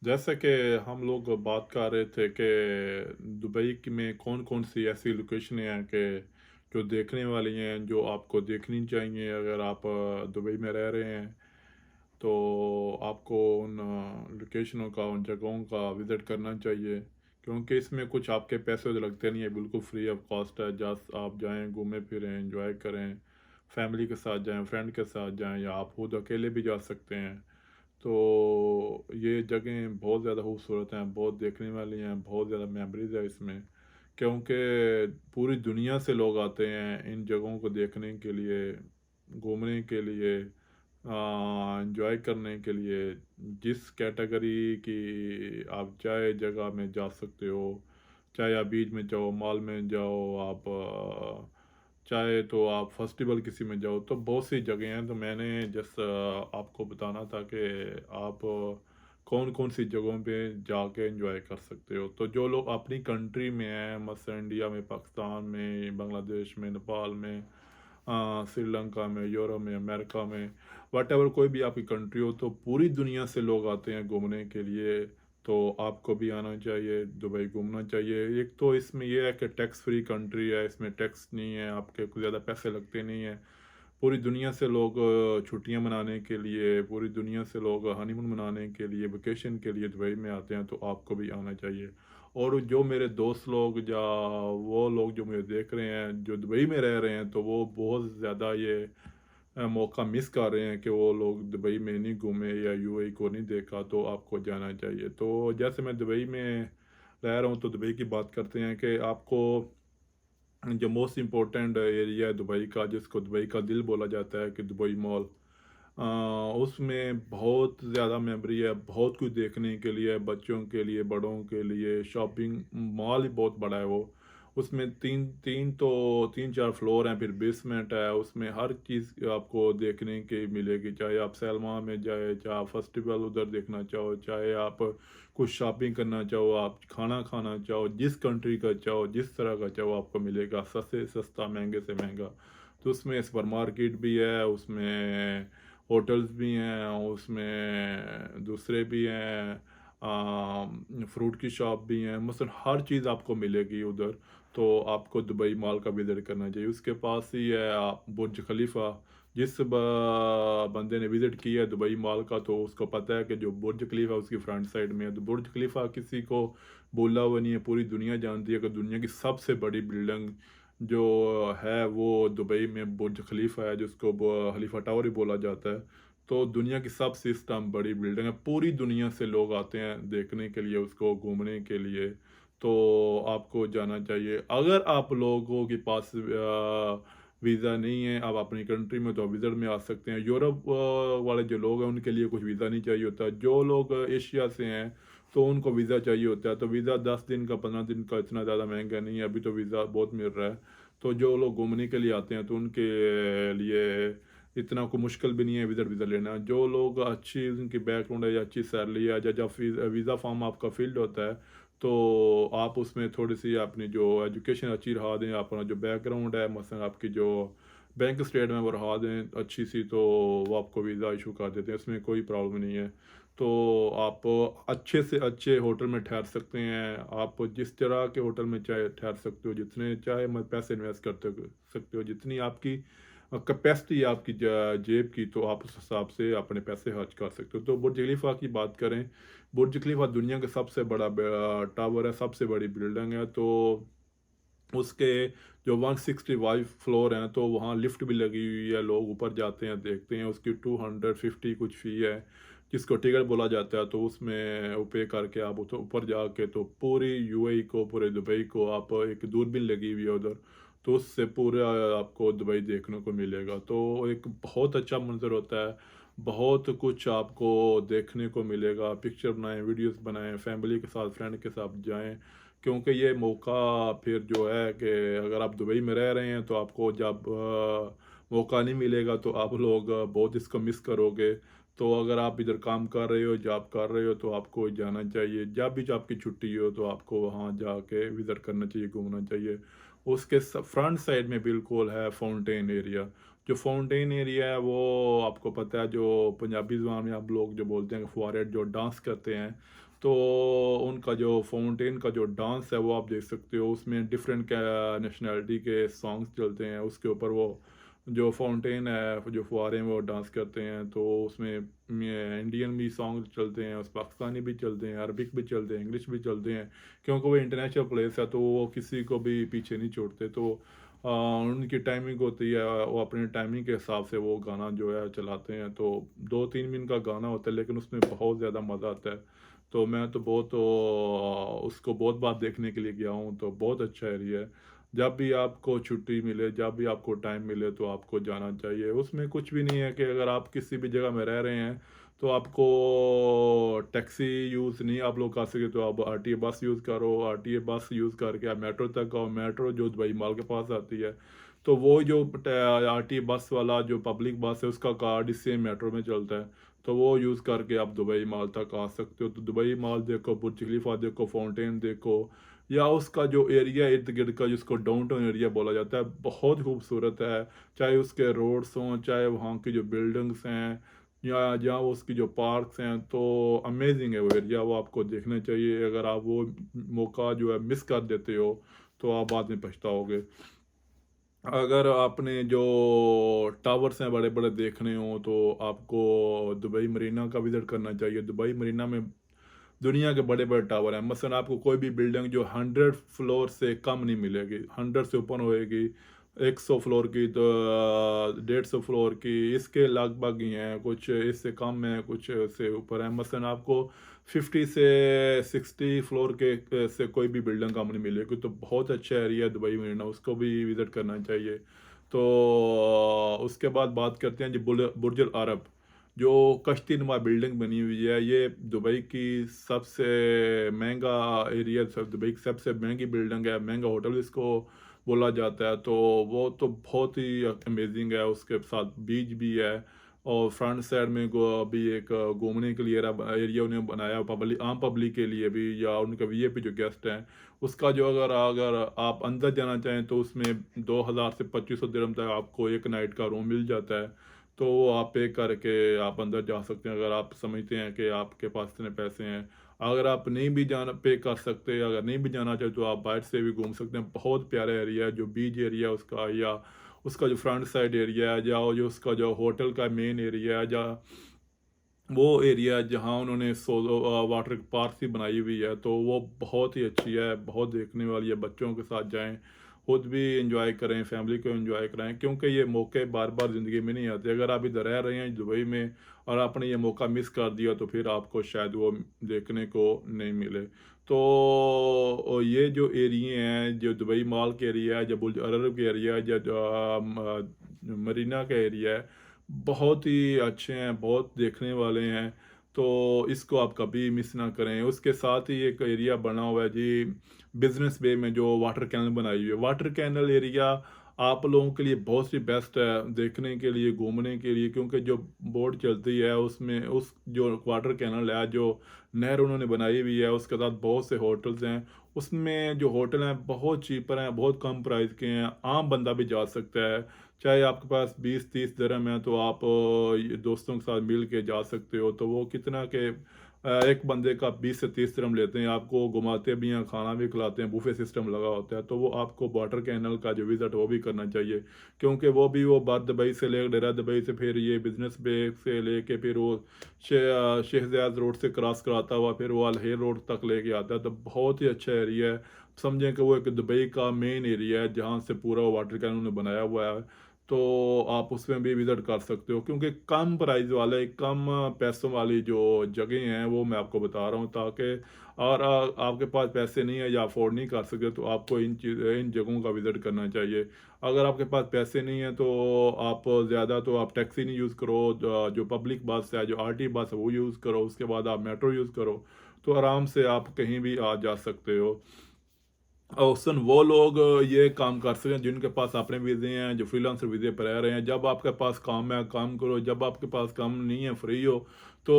जैसे कि हम लोग बात कर रहे थे कि दुबई में कौन कौन सी ऐसी लोकेशनें हैं कि जो देखने वाली हैं, जो आपको देखनी चाहिए अगर आप दुबई में रह रहे हैं। तो आपको उन लोकेशनों का, उन जगहों का विज़िट करना चाहिए, क्योंकि इसमें कुछ आपके पैसे तो लगते नहीं है, बिल्कुल फ्री ऑफ कॉस्ट है। जस्ट आप जाएं, घूमें फिरें, एंजॉय करें, फैमिली के साथ जाएं, फ्रेंड के साथ जाएं, या आप खुद अकेले भी जा सकते हैं। तो ये जगहें बहुत ज़्यादा खूबसूरत हैं, बहुत देखने वाली हैं, बहुत ज़्यादा मेमोरीज है इसमें, क्योंकि पूरी दुनिया से लोग आते हैं इन जगहों को देखने के लिए, घूमने के लिए, एंजॉय करने के लिए। जिस कैटेगरी की आप चाहे जगह में जा सकते हो, चाहे आप बीच में जाओ, मॉल में जाओ, आप चाहे तो आप फेस्टिवल किसी में जाओ, तो बहुत सी जगह हैं। तो मैंने जस्ट आपको बताना था कि आप कौन कौन सी जगहों पे जाके एंजॉय कर सकते हो। तो जो लोग अपनी कंट्री में हैं, मसलन इंडिया में, पाकिस्तान में, बांग्लादेश में, नेपाल में, श्रीलंका में, यूरोप में, अमेरिका में, वट एवर कोई भी आपकी कंट्री हो, तो पूरी दुनिया से लोग आते हैं घूमने के लिए। तो आपको भी आना चाहिए, दुबई घूमना चाहिए। एक तो इसमें यह है कि टैक्स फ्री कंट्री है, इसमें टैक्स नहीं है, आपके कुछ ज़्यादा पैसे लगते नहीं हैं। पूरी दुनिया से लोग छुट्टियां मनाने के लिए, पूरी दुनिया से लोग हनीमून मनाने के लिए, वेकेशन के लिए दुबई में आते हैं। तो आपको भी आना चाहिए। और जो मेरे दोस्त लोग या वो लोग जो मुझे देख रहे हैं, जो दुबई में रह रहे हैं, तो वो बहुत ज़्यादा ये मौका मिस कर रहे हैं कि वो लोग दुबई में नहीं घूमे या यूएई को नहीं देखा। तो आपको जाना चाहिए। तो जैसे मैं दुबई में रह रहा हूँ, तो दुबई की बात करते हैं कि आपको जो मोस्ट इम्पोर्टेंट एरिया है दुबई का, जिसको दुबई का दिल बोला जाता है, कि दुबई मॉल, उसमें बहुत ज़्यादा मेमोरी है, बहुत कुछ देखने के लिए, बच्चों के लिए, बड़ों के लिए। शॉपिंग मॉल ही बहुत बड़ा है वो। उसमें तीन तीन तो तीन चार फ्लोर हैं, फिर बेसमेंट है, उसमें हर चीज़ आपको देखने की मिलेगी। चाहे आप सैलमा में जाए, चाहे आप फेस्टिवल उधर देखना चाहो, चाहे आप कुछ शॉपिंग करना चाहो, आप खाना खाना चाहो, जिस कंट्री का चाहो, जिस तरह का चाहो, आपको मिलेगा, सस्ते से सस्ता, महंगे से महंगा। तो उसमें सुपर मार्केट भी है, उसमें होटल्स भी हैं, उसमें दूसरे भी हैं, फ्रूट की शॉप भी हैं, मतलब हर चीज़ आपको मिलेगी उधर। तो आपको दुबई मॉल का विज़िट करना चाहिए। उसके पास ही है बुर्ज खलीफा। जिस बंदे ने विज़िट किया है दुबई मॉल का, तो उसको पता है कि जो बुर्ज खलीफा उसकी फ्रंट साइड में है। तो बुर्ज खलीफा किसी को बोला हुआ नहीं है, पूरी दुनिया जानती है कि दुनिया की सबसे बड़ी बिल्डिंग जो है वो दुबई में बुर्ज खलीफा है, जिसको खलीफा टावर ही बोला जाता है। तो दुनिया की सबसे सिस्टम बड़ी बिल्डिंग है, पूरी दुनिया से लोग आते हैं देखने के लिए, उसको घूमने के लिए। तो आपको जाना चाहिए। अगर आप लोगों के पास वीज़ा नहीं है, आप अपनी कंट्री में, तो विज़िट में आ सकते हैं। यूरोप वाले जो लोग हैं, उनके लिए कुछ वीज़ा नहीं चाहिए होता। जो लोग एशिया से हैं, तो उनको वीज़ा चाहिए होता है। तो वीज़ा 10 दिन का, 15 दिन का, इतना ज़्यादा महंगा नहीं है। अभी तो वीज़ा बहुत मिल रहा है। तो जो लोग घूमने के लिए आते हैं, तो उनके लिए इतना कोई मुश्किल भी नहीं है विज़ा वीज़ा लेना। जो लोग अच्छी उनकी बैकग्राउंड है, या अच्छी सैलरी है, या जब वीज़ा फॉर्म आपका फील्ड होता है, तो आप उसमें थोड़ी सी अपनी जो एजुकेशन अच्छी रहा दें, अपना जो बैकग्राउंड है, मसलन आपकी जो बैंक स्टेटमेंट वो रहा दें अच्छी सी, तो वो आपको वीज़ा इशू कर देते हैं। इसमें कोई प्रॉब्लम नहीं है। तो आप अच्छे से अच्छे होटल में ठहर सकते हैं। आप जिस तरह के होटल में चाहे ठहर सकते हो, जितने चाहे मत पैसे इन्वेस्ट करते सकते हो, जितनी आपकी कैपेसिटी है आपकी जेब की, तो आप उस हिसाब से अपने पैसे खर्च कर सकते हो। तो बुर्ज खलीफा की बात करें, बुर्ज खलीफा दुनिया का सबसे बड़ा टावर है, सबसे बड़ी बिल्डिंग है। तो उसके जो 165 फ्लोर हैं, तो वहाँ लिफ्ट भी लगी हुई है, लोग ऊपर जाते हैं, देखते हैं। उसकी 250 कुछ फ़ी है, जिसको टिकट बोला जाता है। तो उसमें वो पे करके आप ऊपर जाके, तो पूरी यूएई को, पूरे दुबई को, आप एक दूरबीन लगी हुई है उधर, तो उससे पूरा आपको दुबई देखने को मिलेगा। तो एक बहुत अच्छा मंजर होता है, बहुत कुछ आपको देखने को मिलेगा। पिक्चर बनाएं, वीडियोस बनाएं, फैमिली के साथ, फ्रेंड के साथ जाएं, क्योंकि ये मौका फिर जो है कि अगर आप दुबई में रह रहे हैं, तो आपको जब मौका नहीं मिलेगा, तो आप लोग बहुत इसको मिस करोगे। तो अगर आप इधर काम कर रहे हो, जॉब कर रहे हो, तो आपको जाना चाहिए। जब भी जो आपकी छुट्टी हो, तो आपको वहाँ जाके विज़िट करना चाहिए, घूमना चाहिए। उसके फ्रंट साइड में बिल्कुल है फाउंटेन एरिया। जो फाउंटेन एरिया है, वो आपको पता है, जो पंजाबी ज़ुबान में आप लोग जो बोलते हैं, फुआरे जो डांस करते हैं, तो उनका जो फाउंटेन का जो डांस है वो आप देख सकते हो, उसमें डिफरेंट नेशनैलिटी के सॉन्ग्स चलते हैं, उसके ऊपर वो जो फाउंटेन है, जो फुहारे हैं वो डांस करते हैं। तो उसमें इंडियन भी सॉन्ग चलते हैं, उस पाकिस्तानी भी चलते हैं, अरबिक भी चलते हैं, इंग्लिश भी चलते हैं, क्योंकि वो इंटरनेशनल प्लेस है तो वो किसी को भी पीछे नहीं छोड़ते। तो उनकी टाइमिंग होती है, वो अपने टाइमिंग के हिसाब से वो गाना जो है चलाते हैं। तो 2-3 मिनट का गाना होता है, लेकिन उसमें बहुत ज़्यादा मज़ा आता है। तो मैं तो बहुत उसको बहुत बार देखने के लिए गया हूँ, तो बहुत अच्छा एरिया है। जब भी आपको छुट्टी मिले, जब भी आपको टाइम मिले तो आपको जाना चाहिए। उसमें कुछ भी नहीं है कि अगर आप किसी भी जगह में रह रहे हैं तो आपको टैक्सी यूज़ नहीं आप लोग कर सकते, तो आप आरटीए बस यूज़ करो। आरटीए बस यूज़ करके आप मेट्रो तक आओ, मेट्रो जो दुबई मॉल के पास आती है। तो वो जो आरटीए बस वाला जो पब्लिक बस है उसका कार्ड इससे मेट्रो में चलता है, तो वो यूज़ करके आप दुबई मॉल तक आ सकते हो। तो दुबई मॉल देखो, बुर्ज खलीफा देखो, फाउंटेन देखो, या उसका जो एरिया इर्द गिर्द का जिसको डाउनटाउन एरिया बोला जाता है, बहुत खूबसूरत है। चाहे उसके रोड्स हों, चाहे वहाँ की जो बिल्डिंग्स हैं, या जहाँ वो उसकी जो पार्क्स हैं, तो अमेजिंग है वो एरिया, वो आपको देखना चाहिए। अगर आप वो मौका जो है मिस कर देते हो तो आप बाद में पछताओगे। अगर आपने जो टावर्स हैं बड़े बड़े देखने हो तो आपको दुबई मरीना का विज़िट करना चाहिए। दुबई मरीना में दुनिया के बड़े बड़े टावर हैं। मसलन आपको कोई भी बिल्डिंग जो 100 फ्लोर से कम नहीं मिलेगी, 100 से ऊपर होएगी, 100 फ्लोर की तो 150 फ्लोर की, इसके लगभग ही हैं, कुछ इससे कम है, कुछ से ऊपर है। मसलन आपको 50 से 60 फ्लोर के से कोई भी बिल्डिंग कम नहीं मिलेगी। तो बहुत अच्छा एरिया है दुबई मरीना, उसको भी विज़िट करना चाहिए। तो उसके बाद बात करते हैं जी बुर्ज अल अरब, जो कश्ती-नुमा बिल्डिंग बनी हुई है। ये दुबई की सबसे महँगा एरिया, सब दुबई की सबसे महँगी बिल्डिंग है, महँगा होटल इसको बोला जाता है। तो वो तो बहुत ही अमेज़िंग है, उसके साथ बीच भी है, और फ्रंट साइड में अभी एक घूमने के लिए एरिया उन्हें बनाया आम पब्लिक के लिए भी, या उनके वीआईपी जो गेस्ट हैं उसका जो, अगर अगर आप अंदर जाना चाहें तो उसमें 2000 से 2500 दिरहम तक आपको एक नाइट का रूम मिल जाता है। तो वो आप पे करके आप अंदर जा सकते हैं, अगर आप समझते हैं कि आपके पास इतने पैसे हैं। अगर आप नहीं भी जाना पे कर सकते, अगर नहीं भी जाना चाहते तो आप बाहर से भी घूम सकते हैं। बहुत प्यारा एरिया है, जो बीच एरिया है उसका, या उसका जो फ्रंट साइड एरिया है, या जो उसका जो होटल का मेन एरिया है, जहाँ वो एरिया जहाँ उन्होंने सोलो वाटर पार्क सी बनाई हुई है, तो वो बहुत ही अच्छी है, बहुत देखने वाली है। बच्चों के साथ जाएं, खुद भी इंजॉय करें, फैमिली को इंजॉय कराएं, क्योंकि ये मौके बार बार ज़िंदगी में नहीं आते। अगर आप इधर रह रहे हैं दुबई में और आपने ये मौका मिस कर दिया तो फिर आपको शायद वो देखने को नहीं मिले। तो ये जो एरिए हैं, जो दुबई मॉल के एरिया है, जो बुर्ज अरब के एरिया है, जो मरीना का एरिया है, बहुत ही अच्छे हैं, बहुत देखने वाले हैं। तो इसको आप कभी मिस ना करें। उसके साथ ही एक एरिया बना हुआ है जी, बिजनेस वे में, जो वाटर कैनल बनाई हुई है। वाटर कैनल एरिया आप लोगों के लिए बहुत ही बेस्ट है देखने के लिए, घूमने के लिए, क्योंकि जो बोट चलती है उसमें, उस जो वाटर कैनल है, जो नहर उन्होंने बनाई हुई है, उसके साथ बहुत से होटल्स हैं। उसमें जो होटल हैं बहुत चीपर हैं, बहुत कम प्राइस के हैं, आम बंदा भी जा सकता है। चाहे आपके पास 20-30 दिरहम है तो आप ये दोस्तों के साथ मिल के जा सकते हो। तो वो कितना के एक बंदे का 20 से 30 दिरहम लेते हैं, आपको घुमाते भी हैं, खाना भी खिलाते हैं, बुफे सिस्टम लगा होता है। तो वो आपको वाटर कैनल का जो विज़िट वो भी करना चाहिए, क्योंकि वो भी वो बात दुबई से ले डेरा दुबई से फिर ये बिजनेस बे से लेके फिर वो शेख ज़ायद रोड से क्रॉस कराता हुआ फिर वो अलहेर रोड तक लेके आता है। तो बहुत ही अच्छा एरिया है, समझें कि वो एक दुबई का मेन एरिया है जहाँ से पूरा वाटर कैनल उन्होंने बनाया हुआ है। तो आप उसमें भी विज़िट कर सकते हो, क्योंकि कम प्राइस वाले, कम पैसों वाली जो जगह हैं वो मैं आपको बता रहा हूँ, ताकि और आपके पास पैसे नहीं है या अफोर्ड नहीं कर सकते तो आपको इन जगहों का विज़िट करना चाहिए। अगर आपके पास पैसे नहीं है तो आप ज़्यादा तो आप टैक्सी नहीं यूज़ करो, जो पब्लिक बस है, जो आरटी बस है वो यूज़ करो, उसके बाद आप मेट्रो यूज़ करो, तो आराम से आप कहीं भी आ जा सकते हो। औसतन वो लोग ये काम कर सकें जिनके पास अपने वीज़े हैं, जो फ्रीलांसर वीज़े पर रह रहे हैं। जब आपके पास काम है, काम करो, जब आपके पास काम नहीं है, फ्री हो, तो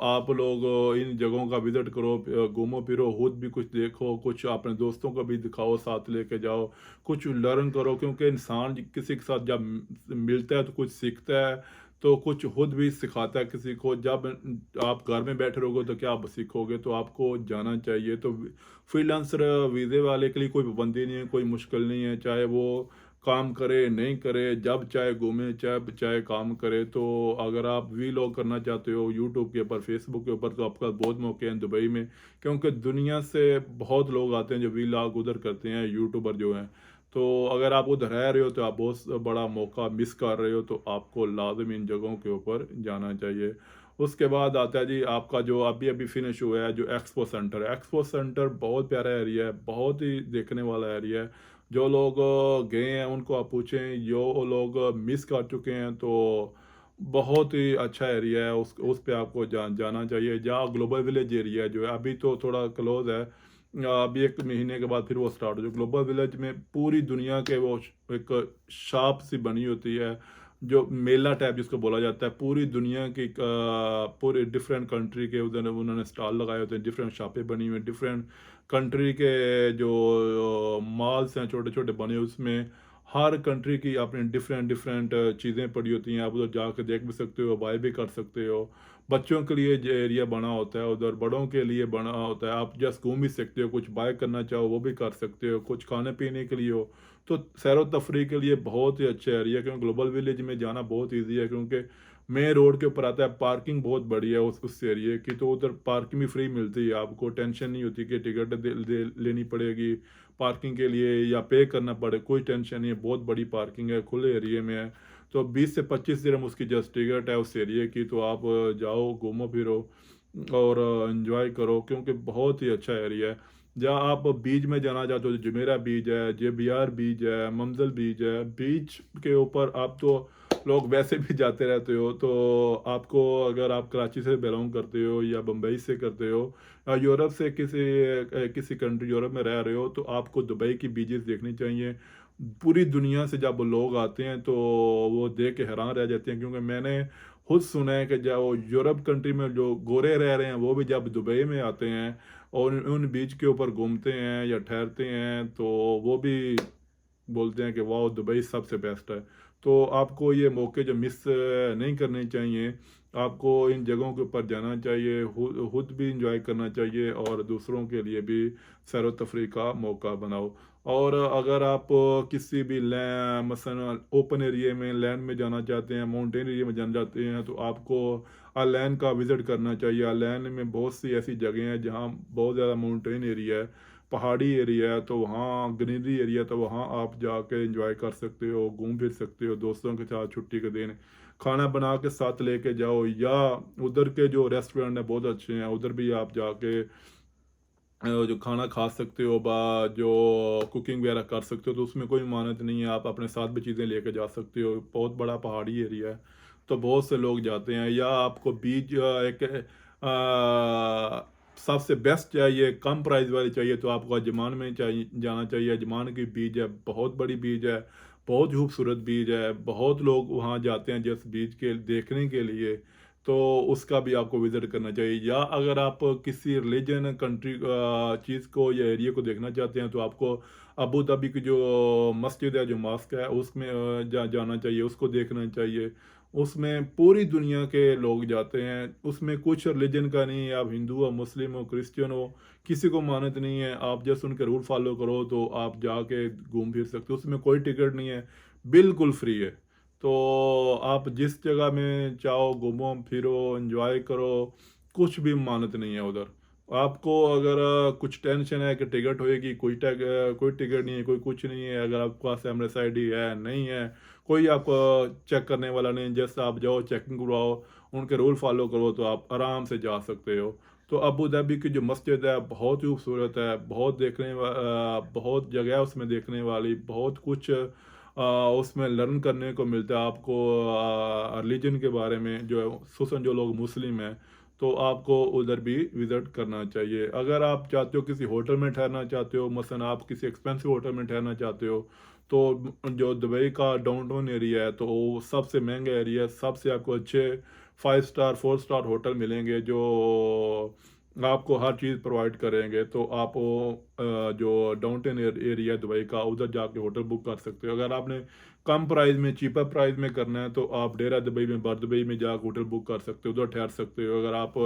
आप लोग इन जगहों का विज़िट करो, घूमो फिरो, खुद भी कुछ देखो, कुछ अपने दोस्तों को भी दिखाओ, साथ लेके जाओ, कुछ लर्न करो, क्योंकि इंसान किसी के साथ जब मिलता है तो कुछ सीखता है। तो कुछ खुद भी सिखाता है किसी को। जब आप घर में बैठे रहोगे तो क्या आप सीखोगे, तो आपको जाना चाहिए। तो फ्रीलांसर वीज़े वाले के लिए कोई पाबंदी नहीं है, कोई मुश्किल नहीं है, चाहे वो काम करे नहीं करे, जब चाहे घूमे चाहे चाहे काम करे। तो अगर आप वीलॉग करना चाहते हो यूट्यूब के ऊपर, फेसबुक के ऊपर, तो आपका बहुत मौके हैं दुबई में, क्योंकि दुनिया से बहुत लोग आते हैं जो वीलॉग उधर करते हैं, यूट्यूबर जो हैं। तो अगर आप उधर रह रहे हो तो आप बहुत बड़ा मौका मिस कर रहे हो, तो आपको लाजम इन जगहों के ऊपर जाना चाहिए। उसके बाद आता है जी आपका जो अभी अभी फिनिश हुआ है जो एक्सपो सेंटर है। एक्सपो सेंटर बहुत प्यारा एरिया है, बहुत ही देखने वाला एरिया है। जो लोग गए हैं उनको आप पूछें, जो लोग मिस कर चुके हैं, तो बहुत ही अच्छा एरिया है, उस पे आपको जाना चाहिए। जहाँ ग्लोबल विलेज एरिया जो है, अभी तो थोड़ा क्लोज है, अभी 1 महीने के बाद फिर वो स्टार्ट हो। जो ग्लोबल विलेज में पूरी दुनिया के वो एक शॉप सी बनी होती है, जो मेला टाइप जिसको बोला जाता है, पूरी दुनिया की पूरे डिफरेंट कंट्री के उधर उन्होंने स्टॉल लगाए होते हैं, डिफरेंट शॉपें बनी हुई हैं, डिफरेंट कंट्री के जो मॉल्स हैं छोटे छोटे बने, उसमें हर कंट्री की अपनी डिफरेंट डिफरेंट चीज़ें पड़ी होती हैं। आप उधर जाकर देख भी सकते हो, बाय भी कर सकते हो। बच्चों के लिए जो एरिया बना होता है उधर, बड़ों के लिए बना होता है। आप जस्ट घूम भी सकते हो, कुछ बाय करना चाहो वो भी कर सकते हो, कुछ खाने पीने के लिए हो, तो सैर व तफरीह के लिए बहुत ही अच्छा एरिया है। क्योंकि ग्लोबल विलेज में जाना बहुत ईजी है, क्योंकि मेन रोड के ऊपर आता है, पार्किंग बहुत बड़ी है उस एरिए की। तो उधर पार्किंग भी फ्री मिलती है, आपको टेंशन नहीं होती कि टिकट लेनी पड़ेगी पार्किंग के लिए या पे करना पड़े, कोई टेंशन नहीं है। बहुत बड़ी पार्किंग है, खुले एरिए में है। तो 20 से 25 दिरहम उसकी जस्ट टिकट है उस एरिए की। तो आप जाओ, घूमो फिरो और एंजॉय करो, क्योंकि बहुत ही अच्छा एरिया है। जहाँ आप बीच में जाना चाहते हो, जुमेरा बीच है, जेबियार बीच है, मंजल बीच है, बीच के ऊपर आप तो लोग वैसे भी जाते रहते हो। तो आपको, अगर आप कराची से बिलोंग करते हो या बम्बई से करते हो या यूरोप से किसी कंट्री यूरोप में रह रहे हो, तो आपको दुबई की बीचेस देखनी चाहिए। पूरी दुनिया से जब लोग आते हैं तो वो देख के हैरान रह जाते हैं, क्योंकि मैंने खुद सुना है कि जब वो यूरोप कंट्री में जो गोरे रह रहे हैं वो भी जब दुबई में आते हैं और उन बीच के ऊपर घूमते हैं या ठहरते हैं, तो वो भी बोलते हैं कि वाह दुबई सबसे बेस्ट है। तो आपको ये मौके जो मिस नहीं करने चाहिए, आपको इन जगहों के ऊपर जाना चाहिए, खुद भी इंजॉय करना चाहिए और दूसरों के लिए भी सैर व तफरीह का मौका बनाओ। और अगर आप किसी भी मसलन ओपन एरिया में लैंड में जाना चाहते हैं, माउंटेन एरिया में जाना चाहते हैं, तो आपको अरलैन का विज़िट करना चाहिए। अरलैन में बहुत सी ऐसी जगह हैं जहाँ बहुत ज़्यादा माउंटेन एरिया है, पहाड़ी एरिया है, तो वहाँ ग्रीनरी एरिया, तो वहाँ आप जाके एंजॉय कर सकते हो, घूम फिर सकते हो दोस्तों के साथ छुट्टी के दिन। खाना बना के साथ लेके जाओ, या उधर के जो रेस्टोरेंट हैं बहुत अच्छे हैं, उधर भी आप जाके जो खाना खा सकते हो, जो कुकिंग वगैरह कर सकते हो। तो उसमें कोई मानत नहीं है, आप अपने साथ भी चीज़ें लेके जा सकते हो। बहुत बड़ा पहाड़ी एरिया है, तो बहुत से लोग जाते हैं। या आपको बीच एक सबसे बेस्ट चाहिए, कम प्राइस वाली चाहिए, तो आपको अजमान में चाहिए जाना चाहिए। अजमान की बीच है, बहुत बड़ी बीच है, बहुत खूबसूरत बीच है, बहुत लोग वहाँ जाते हैं जिस बीच के देखने के लिए। तो उसका भी आपको विज़िट करना चाहिए। या अगर आप किसी रिलीजन कंट्री चीज़ को या एरिया को देखना चाहते हैं, तो आपको अबू धाबी की जो मस्जिद है, जो मॉस्क है, उसमें जाना चाहिए, उसको देखना चाहिए। उसमें पूरी दुनिया के लोग जाते हैं, उसमें कुछ रिलीजन का नहीं है, आप हिंदू हो, मुस्लिम हो, क्रिश्चियन हो, किसी को मानत नहीं है। आप जस्ट उनके रूल फॉलो करो तो आप जाके घूम फिर सकते हो, उसमें कोई टिकट नहीं है, बिल्कुल फ्री है। तो आप जिस जगह में चाहो घूमो फिरो, एंजॉय करो, कुछ भी मानत नहीं है उधर। आपको अगर कुछ टेंशन है कि टिकट होएगी, कोई टिकट नहीं है, कोई कुछ नहीं है। अगर आपके पास एमरेस आईडी है नहीं है, कोई आपको चेक करने वाला नहीं, जैसे आप जाओ चेकिंग करवाओ, उनके रूल फॉलो करो, तो आप आराम से जा सकते हो। तो अबू धाबी की जो मस्जिद है बहुत ही खूबसूरत है, बहुत जगह है उसमें देखने वाली, बहुत कुछ उसमें लर्न करने को मिलता है आपको रिलीजन के बारे में। जो है खुसूसन जो लोग मुस्लिम हैं, तो आपको उधर भी विज़िट करना चाहिए। अगर आप चाहते हो किसी होटल में ठहरना चाहते हो, मसलन आप किसी एक्सपेंसिव होटल में ठहरना चाहते हो, तो जो दुबई का डाउनटाउन एरिया है, तो वो सबसे महंगा एरिया है। सबसे आपको अच्छे 5 स्टार 4 स्टार होटल मिलेंगे, जो आपको हर चीज़ प्रोवाइड करेंगे, तो आप वो जो डाउनटाउन एरिया है दुबई का, उधर जाके होटल बुक कर सकते हो। अगर आपने कम प्राइस में, चीपर प्राइस में करना है, तो आप डेरा दुबई में, बर दुबई में जाकर होटल बुक कर सकते हो, उधर ठहर सकते हो। अगर आप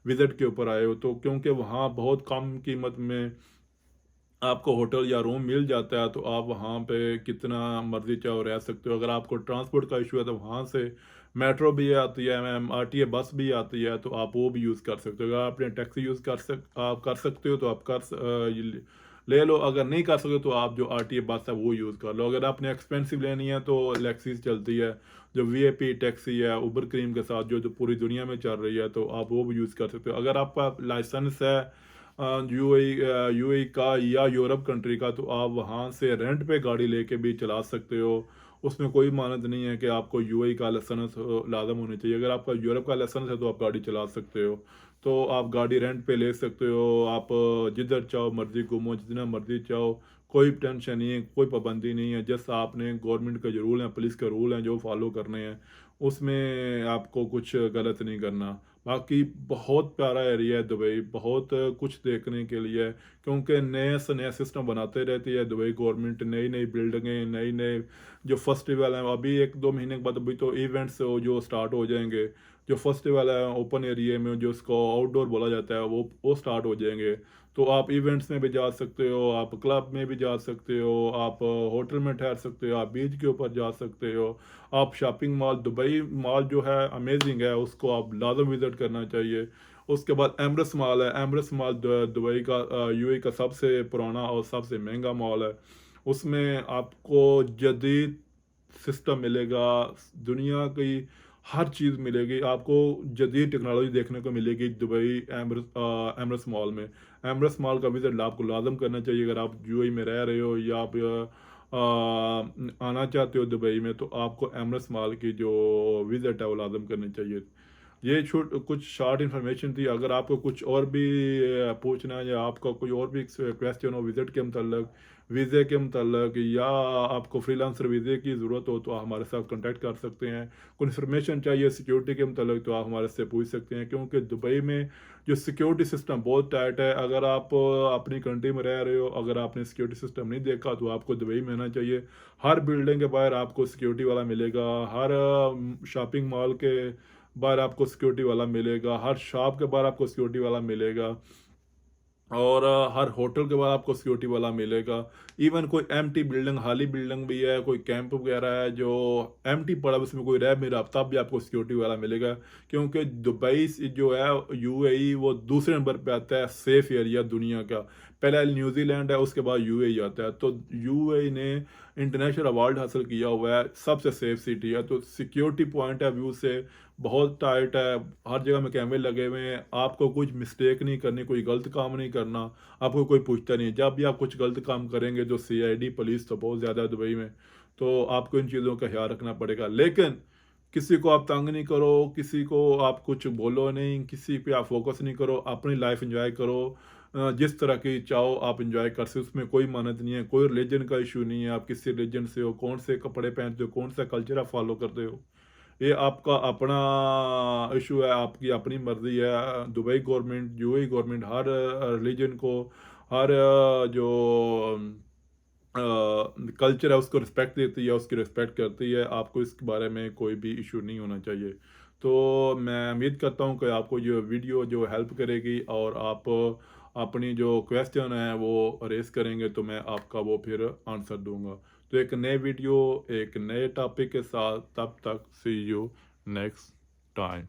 विजिट के ऊपर आए हो तो, क्योंकि वहाँ बहुत कम कीमत में आपको होटल या रूम मिल जाता है, तो आप वहाँ पे कितना मर्जी चाहो रह सकते हो। अगर आपको ट्रांसपोर्ट का इशू है, तो वहाँ से मेट्रो भी आती है, एमआरटीए बस भी आती है, तो आप वो भी यूज़ कर सकते हो। अगर आपने टैक्सी यूज़ आप कर सकते हो, तो आप ले लो। अगर नहीं कर सकते, तो आप जो आरटीए बस है वो यूज़ कर लो। अगर आपने एक्सपेंसिव लेनी है, तो लेक्सीज चलती है, जो वीआईपी टैक्सी है उबर क्रीम के साथ, जो पूरी दुनिया में चल रही है, तो आप वो भी यूज़ कर सकते हो। अगर आपका लाइसेंस है यूएई का या यूरोप कंट्री का, तो आप वहाँ से रेंट पे गाड़ी लेके भी चला सकते हो। उसमें कोई मानद नहीं है कि आपको यूएई का लाइसेंस लाजम होना चाहिए। अगर आपका यूरोप का लाइसेंस है, तो आप गाड़ी चला सकते हो। तो आप गाड़ी रेंट पे ले सकते हो। आप जिधर चाहो मर्जी घूमो, जितना मर्जी चाहो, कोई टेंशन नहीं है, कोई पाबंदी नहीं है। जैसा आपने गवर्नमेंट के जो रूल हैं, पुलिस के रूल हैं, जो फॉलो करने हैं, उसमें आपको कुछ गलत नहीं करना। बाकी बहुत प्यारा एरिया है दुबई, बहुत कुछ देखने के लिए है, क्योंकि नए से नया सिस्टम बनाते रहती है दुबई गवर्नमेंट। नई नई बिल्डिंगें, नई नए जो फेस्टिवल हैं, अभी 1-2 महीने के बाद अभी तो इवेंट्स जो स्टार्ट हो जाएंगे। जो फेस्टिवल है ओपन एरिया में, जो इसको आउटडोर बोला जाता है, वो स्टार्ट हो जाएंगे। तो आप इवेंट्स में भी जा सकते हो, आप क्लब में भी जा सकते हो, आप होटल में ठहर सकते हो, आप बीच के ऊपर जा सकते हो। आप शॉपिंग मॉल, दुबई मॉल जो है अमेजिंग है, उसको आप लाजम विज़िट करना चाहिए। उसके बाद एमरस मॉल है। एमरस मॉल दुबई का, यूएई का सबसे पुराना और सबसे महंगा मॉल है। उसमें आपको जदीद सिस्टम मिलेगा, दुनिया की हर चीज़ मिलेगी आपको। जदीद टेक्नोलॉजी देखने को मिलेगी दुबई एमरस मॉल में। एमरस मॉल का विज़िट आपको लाजम करना चाहिए। अगर आप यूएई में रह रहे हो या आप आना चाहते हो दुबई में, तो आपको एमरस मॉल की जो विज़िट है वो लाजम करनी चाहिए। ये कुछ शॉर्ट इन्फॉर्मेशन थी। अगर आपको कुछ और भी पूछना है, या आपका कोई और भी क्वेश्चन हो विज़िट के मतलब, वीज़े के मतलब, या आपको फ्रीलांसर वीज़े की ज़रूरत हो, तो आप हमारे साथ कांटेक्ट कर सकते हैं। कोई इन्फॉर्मेशन चाहिए सिक्योरिटी के मतलब, तो आप हमारे से पूछ सकते हैं, क्योंकि दुबई में जो सिक्योरिटी सिस्टम बहुत टाइट है। अगर आप अपनी कंट्री में रह रहे हो, अगर आपने सिक्योरिटी सिस्टम नहीं देखा, तो आपको दुबई में आना चाहिए। हर बिल्डिंग के बाहर आपको सिक्योरिटी वाला मिलेगा, हर शॉपिंग मॉल के बाहर आपको सिक्योरिटी वाला मिलेगा, हर शॉप के बाहर आपको सिक्योरिटी वाला मिलेगा, और हर होटल के बाद आपको सिक्योरिटी वाला मिलेगा। इवन कोई एम्प्टी बिल्डिंग, खाली बिल्डिंग भी है, कोई कैंप वगैरह है जो एम्प्टी पड़ा है, उसमें कोई रह नहीं रहा, तब भी आपको सिक्योरिटी वाला मिलेगा। क्योंकि दुबई जो है यूएई, वो दूसरे नंबर पे आता है सेफ एरिया दुनिया का। पहला न्यूजीलैंड है, उसके बाद यूएई आता है। तो यूएई ने इंटरनेशनल अवार्ड हासिल किया हुआ है, सबसे सेफ सिटी है। तो सिक्योरिटी पॉइंट ऑफ व्यू से बहुत टाइट है। हर जगह में कैमरे लगे हुए हैं, आपको कुछ मिस्टेक नहीं करनी, कोई गलत काम नहीं करना, आपको कोई पूछता नहीं है। जब भी आप कुछ गलत काम करेंगे, जो सीआईडी पुलिस तो बहुत ज़्यादा है दुबई में, तो आपको इन चीज़ों का ख्याल रखना पड़ेगा। लेकिन किसी को आप तंग नहीं करो, किसी को आप कुछ बोलो नहीं, किसी पे आप फोकस नहीं करो, अपनी लाइफ एंजॉय करो। जिस तरह की चाहो आप एंजॉय कर सकते हो, उसमें कोई मानद नहीं है, कोई रिलीजन का इशू नहीं है। आप किस रिलीजन से हो, कौन से कपड़े पहनते हो, कौन सा कल्चर आप फॉलो करते हो, ये आपका अपना इशू है, आपकी अपनी मर्जी है। दुबई गवर्नमेंट, यूएई गवर्नमेंट हर रिलीजन को, हर जो कल्चर है उसको रिस्पेक्ट देती है, उसकी रिस्पेक्ट करती है। आपको इसके बारे में कोई भी इशू नहीं होना चाहिए। तो मैं उम्मीद करता हूँ कि आपको ये वीडियो जो हेल्प करेगी, और आप अपनी जो क्वेश्चन है वो रेस करेंगे, तो मैं आपका वो फिर आंसर दूंगा। तो एक नए वीडियो, एक नए टॉपिक के साथ, तब तक सी यू नेक्स्ट टाइम।